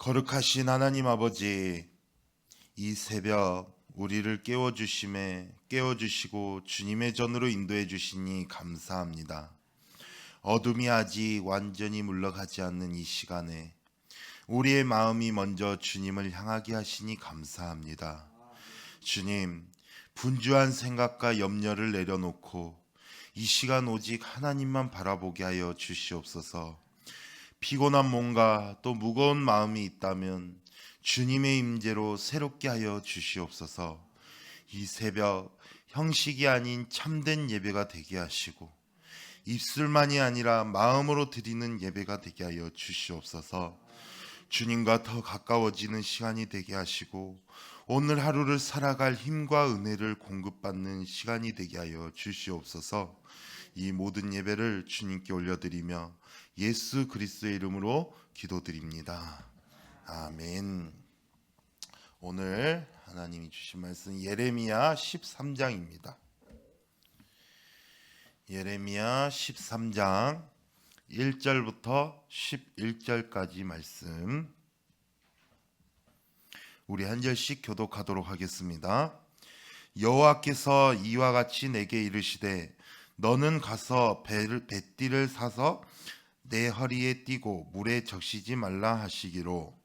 거룩하신 하나님 아버지, 이 새벽 우리를 깨워주시고 주님의 전으로 인도해 주시니 감사합니다. 어둠이 아직 완전히 물러가지 않는 이 시간에 우리의 마음이 먼저 주님을 향하게 하시니 감사합니다. 주님, 분주한 생각과 염려를 내려놓고 이 시간 오직 하나님만 바라보게 하여 주시옵소서. 피곤한 몸과 또 무거운 마음이 있다면 주님의 임재로 새롭게 하여 주시옵소서. 이 새벽 형식이 아닌 참된 예배가 되게 하시고 입술만이 아니라 마음으로 드리는 예배가 되게 하여 주시옵소서. 주님과 더 가까워지는 시간이 되게 하시고 오늘 하루를 살아갈 힘과 은혜를 공급받는 시간이 되게 하여 주시옵소서. 이 모든 예배를 주님께 올려드리며 예수 그리스도의 이름으로 기도드립니다. 아멘. 오늘 하나님이 주신 말씀 예레미야 13장입니다. 예레미야 13장 1절부터 11절까지 말씀 우리 한 절씩 교독하도록 하겠습니다. 여호와께서 이와 같이 내게 이르시되 너는 가서 뱃띠를 사서 내 허리에 띠고 물에 적시지 말라 하시기로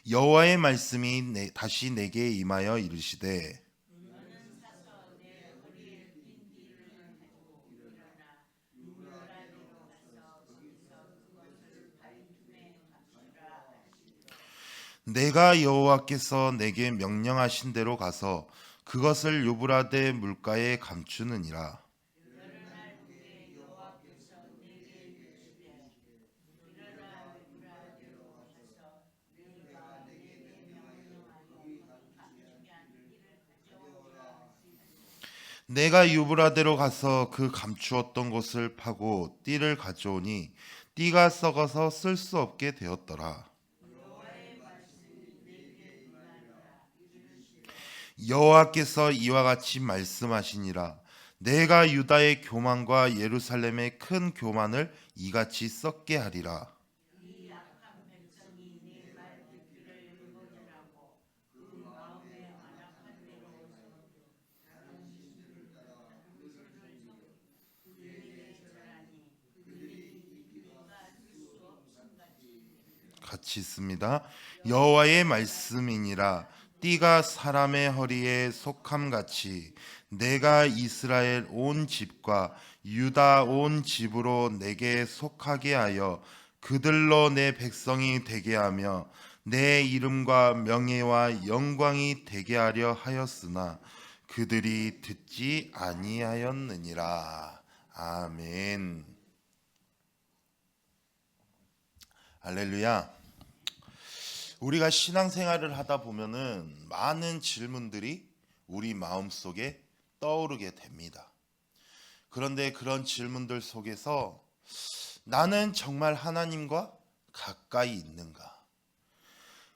여호와의 말씀이 다시 내게 임하여 이르시되 내가 여호와께서 내게 명령하신 대로 가서 그것을 유브라데 물가에 감추느니라. 내가 유브라데로 가서 그 감추었던 곳을 파고 띠를 가져오니 띠가 썩어서 쓸 수 없게 되었더라. 여호와께서 이와 같이 말씀하시니라. 내가 유다의 교만과 예루살렘의 큰 교만을 이같이 썩게 하리라. 같이 있습니다. 여호와의 말씀이니라. 띠가 사람의 허리에 속함같이 내가 이스라엘 온 집과 유다 온 집으로 내게 속하게 하여 그들로 내 백성이 되게 하며 내 이름과 명예와 영광이 되게 하려 하였으나 그들이 듣지 아니하였느니라. 아멘. 할렐루야. 우리가 신앙생활을 하다 보면은 많은 질문들이 우리 마음속에 떠오르게 됩니다. 그런데 그런 질문들 속에서 나는 정말 하나님과 가까이 있는가?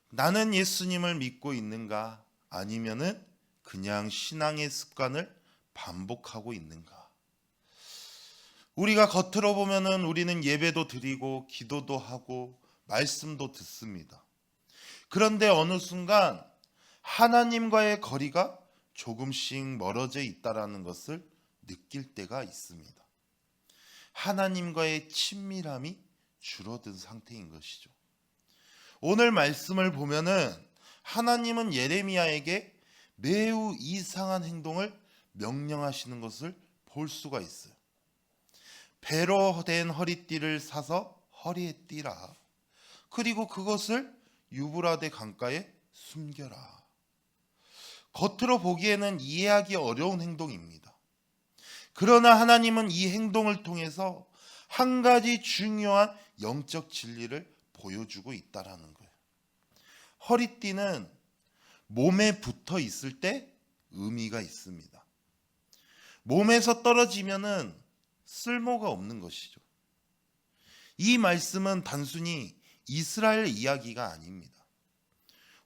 나는 예수님을 믿고 있는가? 아니면은 그냥 신앙의 습관을 반복하고 있는가? 우리가 겉으로 보면은 우리는 예배도 드리고 기도도 하고 말씀도 듣습니다. 그런데 어느 순간 하나님과의 거리가 조금씩 멀어져 있다라는 것을 느낄 때가 있습니다. 하나님과의 친밀함이 줄어든 상태인 것이죠. 오늘 말씀을 보면은 하나님은 예레미야에게 매우 이상한 행동을 명령하시는 것을 볼 수가 있어요. 배로 된 허리띠를 사서 허리에 띠라. 그리고 그것을 유브라데 강가에 숨겨라. 겉으로 보기에는 이해하기 어려운 행동입니다. 그러나 하나님은 이 행동을 통해서 한 가지 중요한 영적 진리를 보여주고 있다라는 거예요. 허리띠는 몸에 붙어 있을 때 의미가 있습니다. 몸에서 떨어지면은 쓸모가 없는 것이죠. 이 말씀은 단순히 이스라엘 이야기가 아닙니다.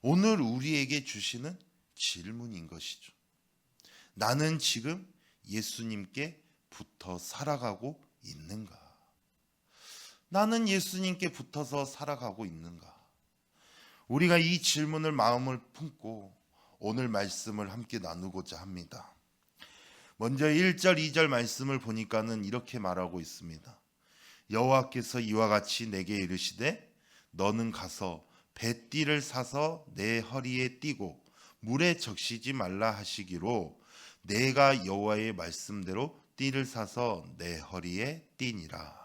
오늘 우리에게 주시는 질문인 것이죠. 나는 지금 예수님께 붙어 살아가고 있는가? 나는 예수님께 붙어서 살아가고 있는가? 우리가 이 질문을 마음을 품고 오늘 말씀을 함께 나누고자 합니다. 먼저 1절, 2절 말씀을 보니까는 이렇게 말하고 있습니다. 여호와께서 이와 같이 내게 이르시되 너는 가서 배띠를 사서 내 허리에 띠고 물에 적시지 말라 하시기로 내가 여호와의 말씀대로 띠를 사서 내 허리에 띠니라.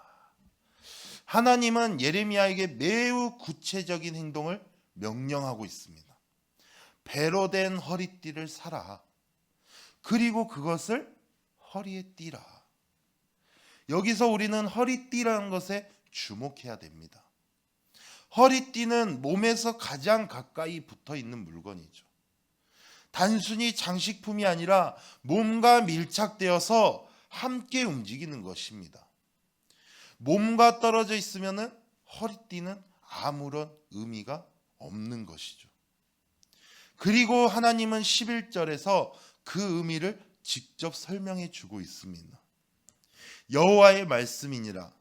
하나님은 예레미야에게 매우 구체적인 행동을 명령하고 있습니다. 배로 된 허리띠를 사라. 그리고 그것을 허리에 띠라. 여기서 우리는 허리띠라는 것에 주목해야 됩니다. 허리띠는 몸에서 가장 가까이 붙어 있는 물건이죠. 단순히 장식품이 아니라 몸과 밀착되어서 함께 움직이는 것입니다. 몸과 떨어져 있으면 허리띠는 아무런 의미가 없는 것이죠. 그리고 하나님은 11절에서 그 의미를 직접 설명해 주고 있습니다. 여호와의 말씀이니라.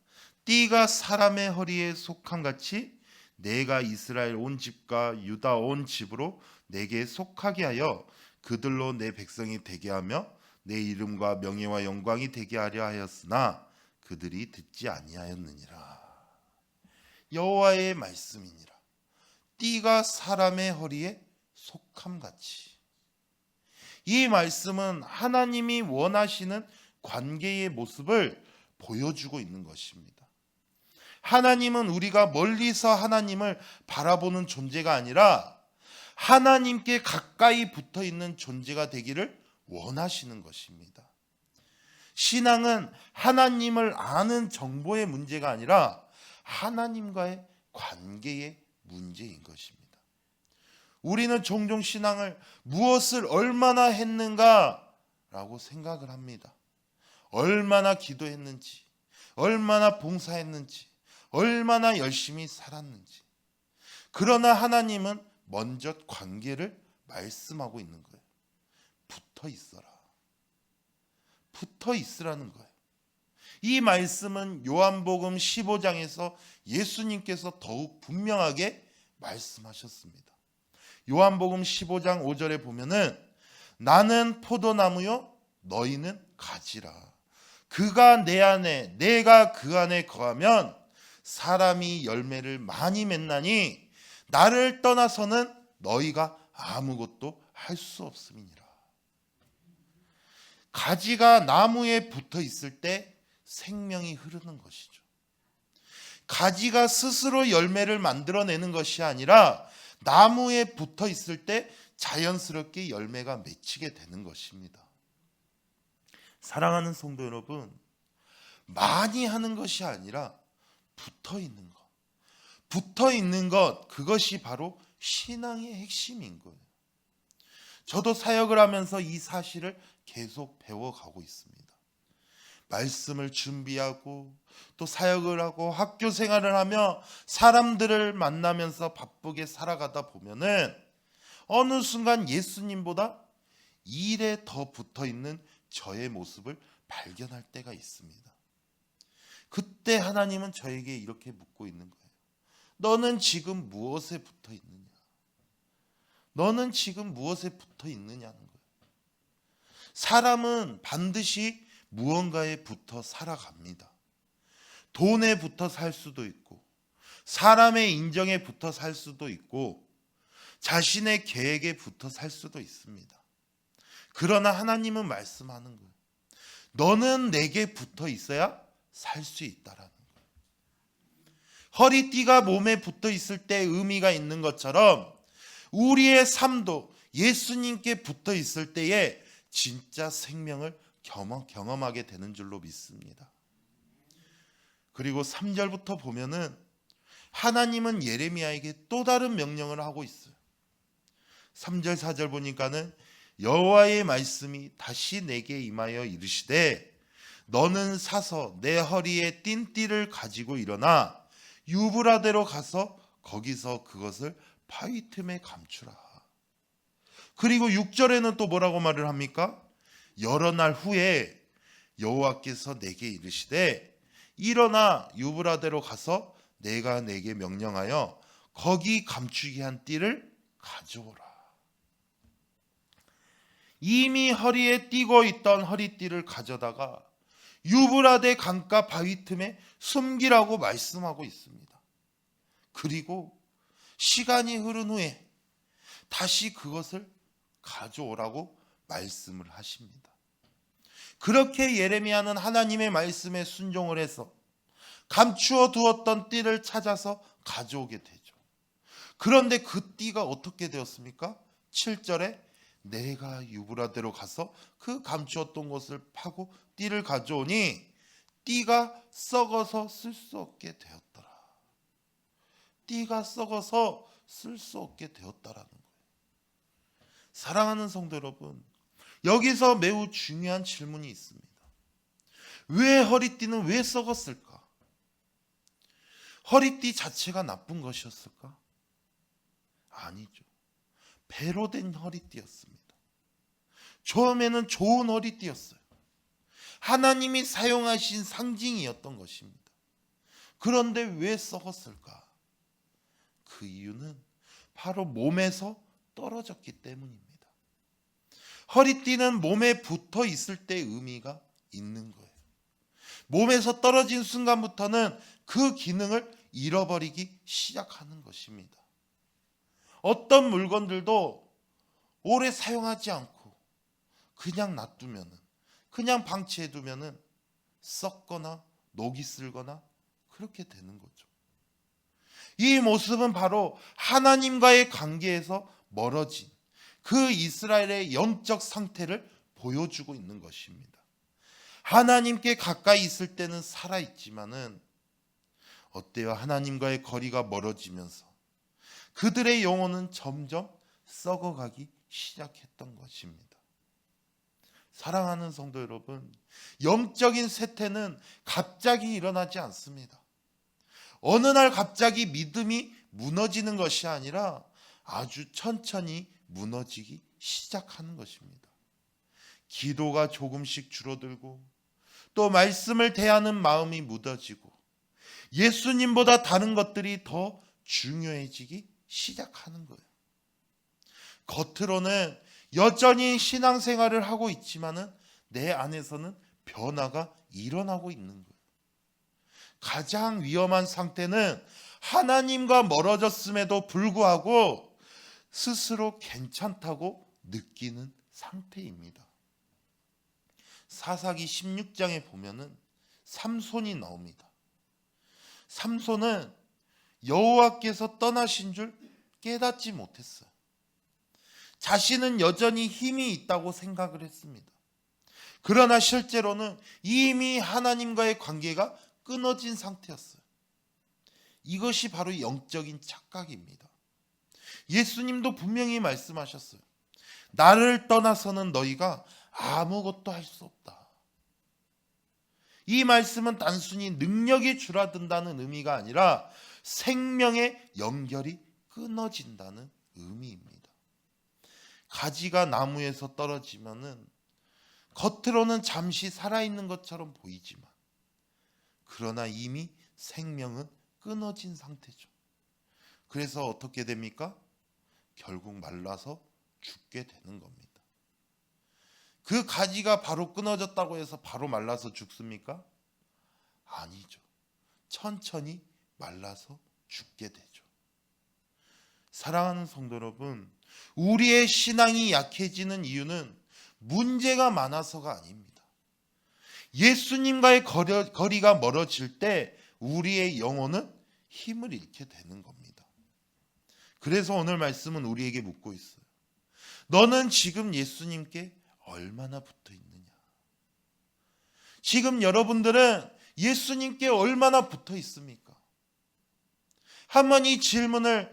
띠가 사람의 허리에 속한 같이 내가 이스라엘 온 집과 유다 온 집으로 내게 속하게 하여 그들로 내 백성이 되게 하며 내 이름과 명예와 영광이 되게 하려 하였으나 그들이 듣지 아니하였느니라. 여호와의 말씀이니라. 띠가 사람의 허리에 속함같이. 이 말씀은 하나님이 원하시는 관계의 모습을 보여주고 있는 것입니다. 하나님은 우리가 멀리서 하나님을 바라보는 존재가 아니라 하나님께 가까이 붙어 있는 존재가 되기를 원하시는 것입니다. 신앙은 하나님을 아는 정보의 문제가 아니라 하나님과의 관계의 문제인 것입니다. 우리는 종종 신앙을 무엇을 얼마나 했는가라고 생각을 합니다. 얼마나 기도했는지, 얼마나 봉사했는지, 얼마나 열심히 살았는지. 그러나 하나님은 먼저 관계를 말씀하고 있는 거예요. 붙어 있어라. 붙어 있으라는 거예요. 이 말씀은 요한복음 15장에서 예수님께서 더욱 분명하게 말씀하셨습니다. 요한복음 15장 5절에 보면은 나는 포도나무요 너희는 가지라. 그가 내 안에 내가 그 안에 거하면 사람이 열매를 많이 맺나니 나를 떠나서는 너희가 아무것도 할 수 없음이니라. 가지가 나무에 붙어 있을 때 생명이 흐르는 것이죠. 가지가 스스로 열매를 만들어내는 것이 아니라 나무에 붙어 있을 때 자연스럽게 열매가 맺히게 되는 것입니다. 사랑하는 성도 여러분, 많이 하는 것이 아니라 붙어 있는 것. 붙어 있는 것, 그것이 바로 신앙의 핵심인 거예요. 저도 사역을 하면서 이 사실을 계속 배워가고 있습니다. 말씀을 준비하고 또 사역을 하고 학교 생활을 하며 사람들을 만나면서 바쁘게 살아가다 보면은 어느 순간 예수님보다 일에 더 붙어 있는 저의 모습을 발견할 때가 있습니다. 그때 하나님은 저에게 이렇게 묻고 있는 거예요. 너는 지금 무엇에 붙어 있느냐? 너는 지금 무엇에 붙어 있느냐는 거예요. 사람은 반드시 무언가에 붙어 살아갑니다. 돈에 붙어 살 수도 있고, 사람의 인정에 붙어 살 수도 있고, 자신의 계획에 붙어 살 수도 있습니다. 그러나 하나님은 말씀하는 거예요. 너는 내게 붙어 있어야 살 수 있다라는 거예요. 허리띠가 몸에 붙어 있을 때 의미가 있는 것처럼 우리의 삶도 예수님께 붙어 있을 때에 진짜 생명을 경험하게 되는 줄로 믿습니다. 그리고 3절부터 보면은 하나님은 예레미야에게 또 다른 명령을 하고 있어요. 3절 4절 보니까는 여호와의 말씀이 다시 내게 임하여 이르시되 너는 사서 내 허리에 띤 띠를 가지고 일어나 유브라데로 가서 거기서 그것을 바위 틈에 감추라. 그리고 6절에는 또 뭐라고 말을 합니까? 여러 날 후에 여호와께서 내게 이르시되 일어나 유브라데로 가서 내가 내게 명령하여 거기 감추게 한 띠를 가져오라. 이미 허리에 띠고 있던 허리띠를 가져다가 유브라데 강가 바위 틈에 숨기라고 말씀하고 있습니다. 그리고 시간이 흐른 후에 다시 그것을 가져오라고 말씀을 하십니다. 그렇게 예레미야는 하나님의 말씀에 순종을 해서 감추어 두었던 띠를 찾아서 가져오게 되죠. 그런데 그 띠가 어떻게 되었습니까? 7절에 내가 유브라데로 가서 그 감추었던 것을 파고 띠를 가져오니 띠가 썩어서 쓸 수 없게 되었더라. 띠가 썩어서 쓸 수 없게 되었다라는 거예요. 사랑하는 성도 여러분, 여기서 매우 중요한 질문이 있습니다. 왜 허리띠는 왜 썩었을까? 허리띠 자체가 나쁜 것이었을까? 아니죠. 배로 된 허리띠였습니다. 처음에는 좋은 허리띠였어요. 하나님이 사용하신 상징이었던 것입니다. 그런데 왜 썩었을까? 그 이유는 바로 몸에서 떨어졌기 때문입니다. 허리띠는 몸에 붙어 있을 때 의미가 있는 거예요. 몸에서 떨어진 순간부터는 그 기능을 잃어버리기 시작하는 것입니다. 어떤 물건들도 오래 사용하지 않고 그냥 놔두면은, 그냥 방치해두면은 썩거나 녹이 슬거나 그렇게 되는 거죠. 이 모습은 바로 하나님과의 관계에서 멀어진 그 이스라엘의 영적 상태를 보여주고 있는 것입니다. 하나님께 가까이 있을 때는 살아있지만은 어때요? 하나님과의 거리가 멀어지면서 그들의 영혼은 점점 썩어가기 시작했던 것입니다. 사랑하는 성도 여러분, 영적인 쇠퇴는 갑자기 일어나지 않습니다. 어느 날 갑자기 믿음이 무너지는 것이 아니라 아주 천천히 무너지기 시작하는 것입니다. 기도가 조금씩 줄어들고 또 말씀을 대하는 마음이 무뎌지고 예수님보다 다른 것들이 더 중요해지기 시작하는 거예요. 겉으로는 여전히 신앙생활을 하고 있지만은 내 안에서는 변화가 일어나고 있는 거예요. 가장 위험한 상태는 하나님과 멀어졌음에도 불구하고 스스로 괜찮다고 느끼는 상태입니다. 사사기 16장에 보면은 삼손이 나옵니다. 삼손은 여호와께서 떠나신 줄 깨닫지 못했어요. 자신은 여전히 힘이 있다고 생각을 했습니다. 그러나 실제로는 이미 하나님과의 관계가 끊어진 상태였어요. 이것이 바로 영적인 착각입니다. 예수님도 분명히 말씀하셨어요. 나를 떠나서는 너희가 아무것도 할 수 없다. 이 말씀은 단순히 능력이 줄어든다는 의미가 아니라 생명의 연결이 끊어진다는 의미입니다. 가지가 나무에서 떨어지면은 겉으로는 잠시 살아있는 것처럼 보이지만 그러나 이미 생명은 끊어진 상태죠. 그래서 어떻게 됩니까? 결국 말라서 죽게 되는 겁니다. 그 가지가 바로 끊어졌다고 해서 바로 말라서 죽습니까? 아니죠. 천천히 말라서 죽게 되죠. 사랑하는 성도 여러분, 우리의 신앙이 약해지는 이유는 문제가 많아서가 아닙니다. 예수님과의 거리가 멀어질 때 우리의 영혼은 힘을 잃게 되는 겁니다. 그래서 오늘 말씀은 우리에게 묻고 있어요. 너는 지금 예수님께 얼마나 붙어 있느냐? 지금 여러분들은 예수님께 얼마나 붙어 있습니까? 한번 이 질문을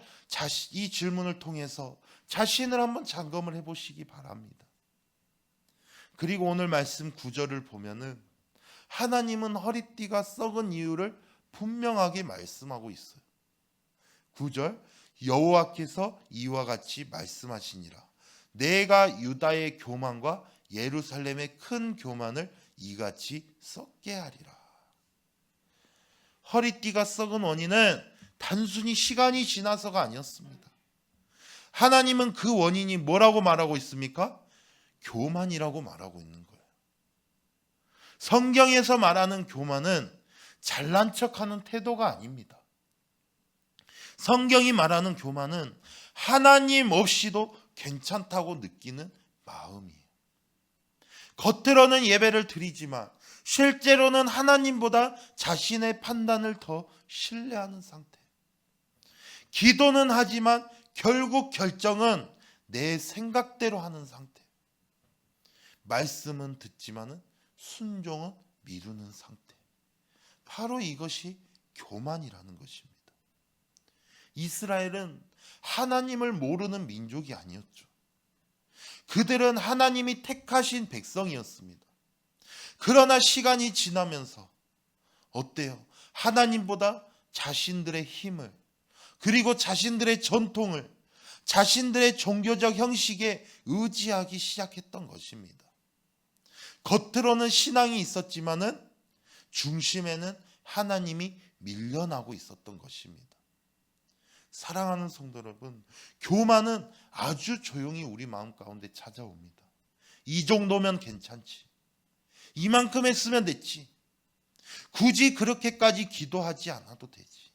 통해서 자신을 한번 점검을 해보시기 바랍니다. 그리고 오늘 말씀 9절을 보면은 하나님은 허리띠가 썩은 이유를 분명하게 말씀하고 있어요. 9절, 여호와께서 이와 같이 말씀하시니라. 내가 유다의 교만과 예루살렘의 큰 교만을 이같이 썩게 하리라. 허리띠가 썩은 원인은 단순히 시간이 지나서가 아니었습니다. 하나님은 그 원인이 뭐라고 말하고 있습니까? 교만이라고 말하고 있는 거예요. 성경에서 말하는 교만은 잘난 척하는 태도가 아닙니다. 성경이 말하는 교만은 하나님 없이도 괜찮다고 느끼는 마음이에요. 겉으로는 예배를 드리지만 실제로는 하나님보다 자신의 판단을 더 신뢰하는 상태. 기도는 하지만 결국 결정은 내 생각대로 하는 상태. 말씀은 듣지만은 순종은 미루는 상태. 바로 이것이 교만이라는 것입니다. 이스라엘은 하나님을 모르는 민족이 아니었죠. 그들은 하나님이 택하신 백성이었습니다. 그러나 시간이 지나면서 어때요? 하나님보다 자신들의 힘을, 그리고 자신들의 전통을, 자신들의 종교적 형식에 의지하기 시작했던 것입니다. 겉으로는 신앙이 있었지만은 중심에는 하나님이 밀려나고 있었던 것입니다. 사랑하는 성도 여러분, 교만은 아주 조용히 우리 마음 가운데 찾아옵니다. 이 정도면 괜찮지. 이만큼 했으면 됐지. 굳이 그렇게까지 기도하지 않아도 되지.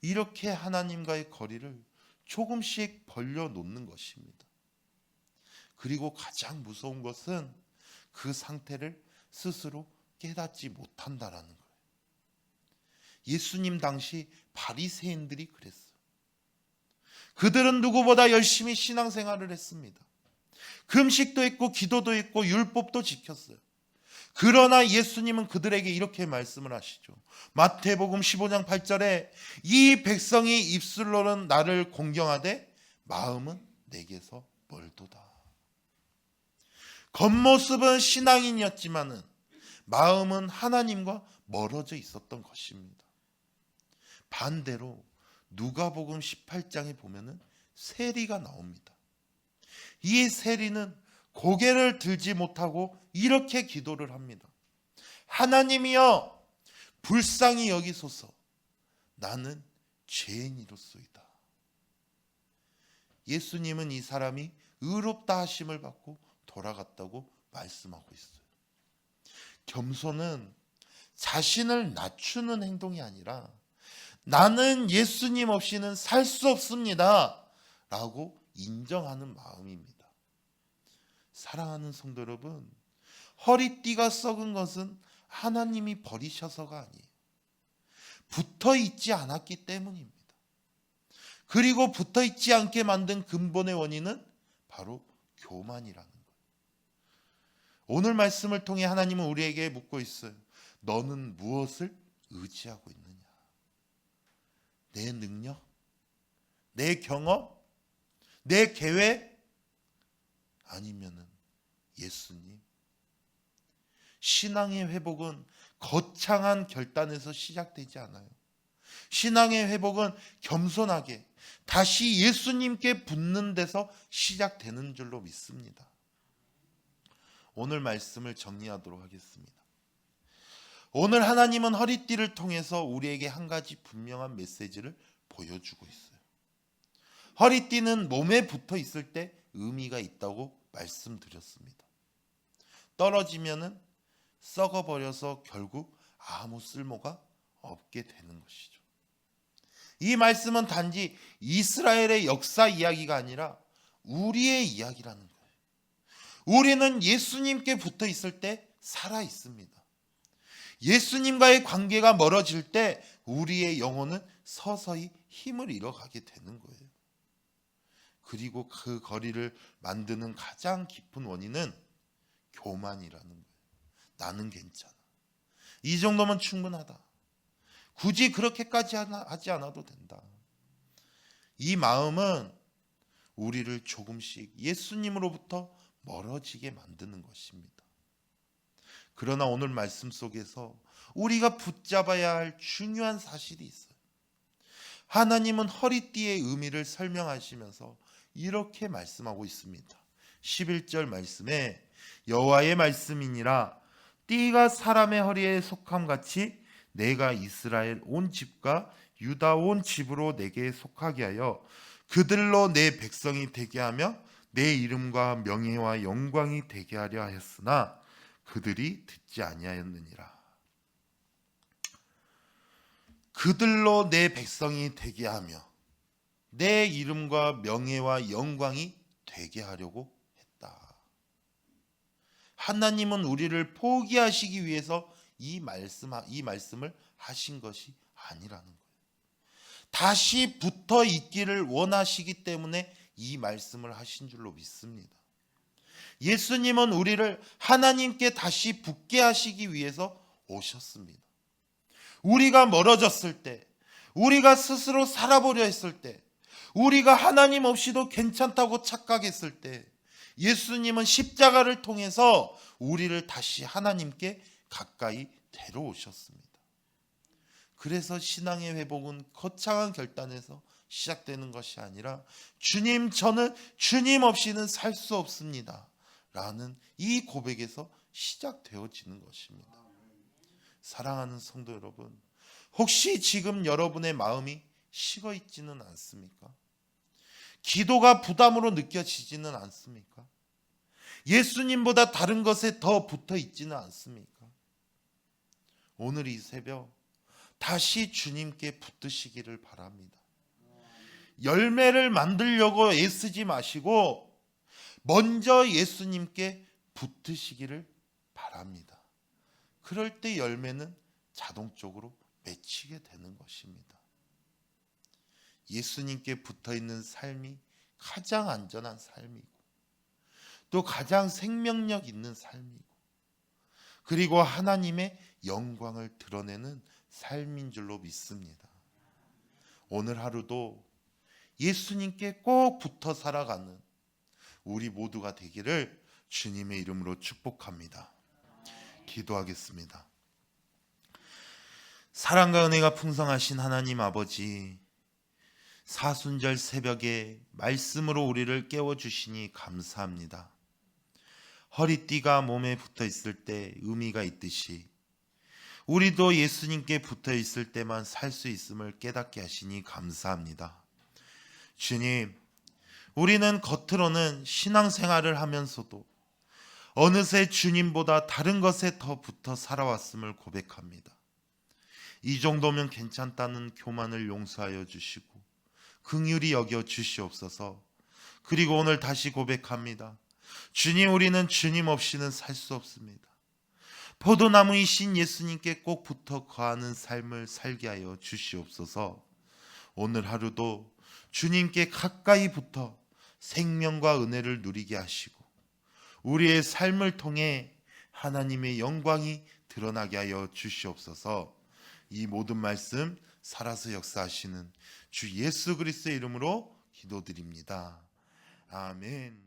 이렇게 하나님과의 거리를 조금씩 벌려놓는 것입니다. 그리고 가장 무서운 것은 그 상태를 스스로 깨닫지 못한다라는 거예요. 예수님 당시 바리새인들이 그랬어요. 그들은 누구보다 열심히 신앙생활을 했습니다. 금식도 했고 기도도 했고 율법도 지켰어요. 그러나 예수님은 그들에게 이렇게 말씀을 하시죠. 마태복음 15장 8절에 이 백성이 입술로는 나를 공경하되 마음은 내게서 멀도다. 겉모습은 신앙인이었지만은 마음은 하나님과 멀어져 있었던 것입니다. 반대로 누가복음 18장에 보면은 세리가 나옵니다. 이 세리는 고개를 들지 못하고 이렇게 기도를 합니다. 하나님이여 불쌍히 여기소서. 나는 죄인이로소이다. 예수님은 이 사람이 의롭다 하심을 받고 돌아갔다고 말씀하고 있어요. 겸손은 자신을 낮추는 행동이 아니라 나는 예수님 없이는 살 수 없습니다 라고 인정하는 마음입니다. 사랑하는 성도 여러분, 허리띠가 썩은 것은 하나님이 버리셔서가 아니에요. 붙어있지 않았기 때문입니다. 그리고 붙어있지 않게 만든 근본의 원인은 바로 교만이라는 거예요. 오늘 말씀을 통해 하나님은 우리에게 묻고 있어요. 너는 무엇을 의지하고 있느냐? 내 능력? 내 경험? 내 계획? 아니면은 예수님? 신앙의 회복은 거창한 결단에서 시작되지 않아요. 신앙의 회복은 겸손하게 다시 예수님께 붙는 데서 시작되는 줄로 믿습니다. 오늘 말씀을 정리하도록 하겠습니다. 오늘 하나님은 허리띠를 통해서 우리에게 한 가지 분명한 메시지를 보여주고 있어요. 허리띠는 몸에 붙어 있을 때 의미가 있다고 말씀드렸습니다. 떨어지면은 썩어버려서 결국 아무 쓸모가 없게 되는 것이죠. 이 말씀은 단지 이스라엘의 역사 이야기가 아니라 우리의 이야기라는 거예요. 우리는 예수님께 붙어 있을 때 살아 있습니다. 예수님과의 관계가 멀어질 때 우리의 영혼은 서서히 힘을 잃어가게 되는 거예요. 그리고 그 거리를 만드는 가장 깊은 원인은 교만이라는 거예요. 나는 괜찮아. 이 정도면 충분하다. 굳이 그렇게까지 하지 않아도 된다. 이 마음은 우리를 조금씩 예수님으로부터 멀어지게 만드는 것입니다. 그러나 오늘 말씀 속에서 우리가 붙잡아야 할 중요한 사실이 있어요. 하나님은 허리띠의 의미를 설명하시면서 이렇게 말씀하고 있습니다. 11절 말씀에 여호와의 말씀이니라 띠가 사람의 허리에 속함같이 내가 이스라엘 온 집과 유다 온 집으로 내게 속하게 하여 그들로 내 백성이 되게 하며 내 이름과 명예와 영광이 되게 하려 하였으나 그들이 듣지 아니하였느니라. 그들로 내 백성이 되게 하며 내 이름과 명예와 영광이 되게 하려고 했다. 하나님은 우리를 포기하시기 위해서 이 말씀을 하신 것이 아니라는 거예요. 다시 붙어 있기를 원하시기 때문에 이 말씀을 하신 줄로 믿습니다. 예수님은 우리를 하나님께 다시 붙게 하시기 위해서 오셨습니다. 우리가 멀어졌을 때, 우리가 스스로 살아보려 했을 때, 우리가 하나님 없이도 괜찮다고 착각했을 때 예수님은 십자가를 통해서 우리를 다시 하나님께 가까이 데려오셨습니다. 그래서 신앙의 회복은 거창한 결단에서 시작되는 것이 아니라 주님, 저는 주님 없이는 살 수 없습니다 라는 이 고백에서 시작되어지는 것입니다. 사랑하는 성도 여러분, 혹시 지금 여러분의 마음이 식어 있지는 않습니까? 기도가 부담으로 느껴지지는 않습니까? 예수님보다 다른 것에 더 붙어 있지는 않습니까? 오늘 이 새벽 다시 주님께 붙으시기를 바랍니다. 열매를 만들려고 애쓰지 마시고 먼저 예수님께 붙으시기를 바랍니다. 그럴 때 열매는 자동적으로 맺히게 되는 것입니다. 예수님께 붙어있는 삶이 가장 안전한 삶이고 또 가장 생명력 있는 삶이고 그리고 하나님의 영광을 드러내는 삶인 줄로 믿습니다. 오늘 하루도 예수님께 꼭 붙어 살아가는 우리 모두가 되기를 주님의 이름으로 축복합니다. 기도하겠습니다. 사랑과 은혜가 풍성하신 하나님 아버지, 사순절 새벽에 말씀으로 우리를 깨워주시니 감사합니다. 허리띠가 몸에 붙어 있을 때 의미가 있듯이 우리도 예수님께 붙어 있을 때만 살 수 있음을 깨닫게 하시니 감사합니다. 주님, 우리는 겉으로는 신앙생활을 하면서도 어느새 주님보다 다른 것에 더 붙어 살아왔음을 고백합니다. 이 정도면 괜찮다는 교만을 용서하여 주시고 긍휼히 여겨 주시옵소서. 그리고 오늘 다시 고백합니다. 주님, 우리는 주님 없이는 살 수 없습니다. 포도나무이신 예수님께 꼭 붙어 거하는 삶을 살게 하여 주시옵소서. 오늘 하루도 주님께 가까이 붙어 생명과 은혜를 누리게 하시고 우리의 삶을 통해 하나님의 영광이 드러나게 하여 주시옵소서. 이 모든 말씀 살아서 역사하시는 주 예수 그리스도의 이름으로 기도드립니다. 아멘.